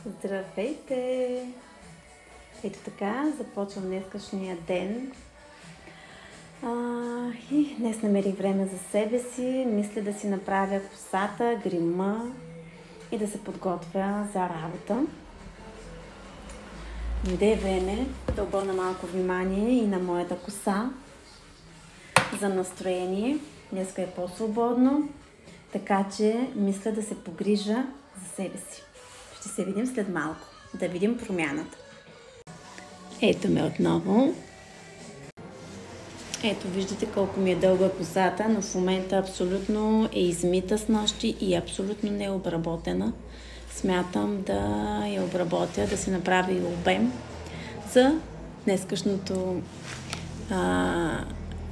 Здравейте! Ето така, започвам днескашния ден. И днес намерих време за себе си. Мисля да си направя косата, грима и да се подготвя за работа. Дойде време да обърна малко внимание и на моята коса за настроение. Днеска е по-свободно, така че мисля да се погрижа за себе си. Ще се видим след малко, да видим промяната. Ето ме отново. Ето виждате колко ми е дълга косата, но в момента абсолютно е измита с нощи и абсолютно не е обработена. Смятам да я обработя, да се направи обем за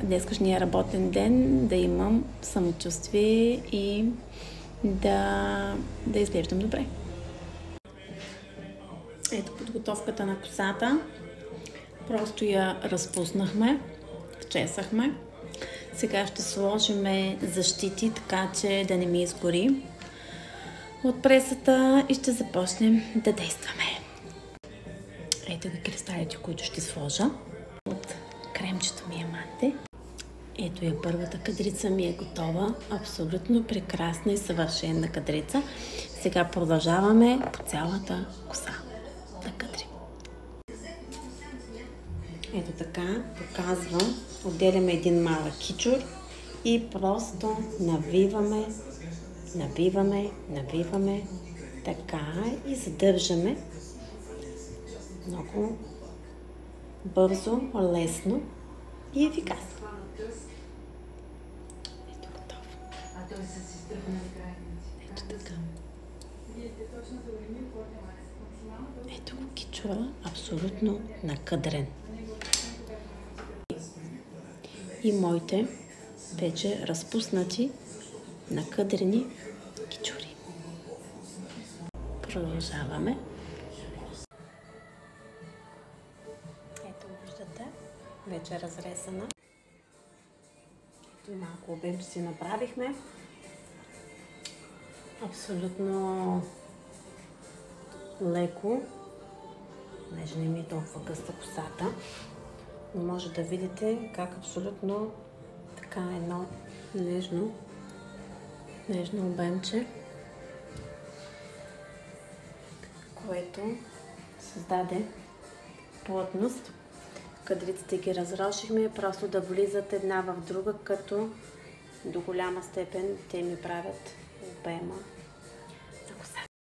днескашния работен ден, да имам самочувствие и да изглеждам добре. Ето подготовката на косата. Просто я разпуснахме, вчесахме. Сега ще сложим защити, така че да не ми изгори от пресата и ще започнем да действаме. Ето ги кристалите, които ще сложа от кремчето ми Аманте. Ето я, първата кадрица ми е готова. Абсолютно прекрасна и съвършена кадрица. Сега продължаваме по цялата коса да кадрим. Ето така, показвам. Отделяме един малък кичур и просто навиваме така и задържаме много бързо, лесно и ефикасно. Ето готово. Ето така. Ето го кичура, абсолютно накъдрен. И моите вече разпуснати накъдрени кичури. Продължаваме. Ето виждате, вече е разрезана. Ето и малко обем си направихме. Абсолютно леко, понеже не ми е толкова гъста косата, но може да видите как абсолютно така едно нежно обемче, което създаде плътност. Кадриците ги разрошихме, просто да влизат една в друга, като до голяма степен те ми правят обема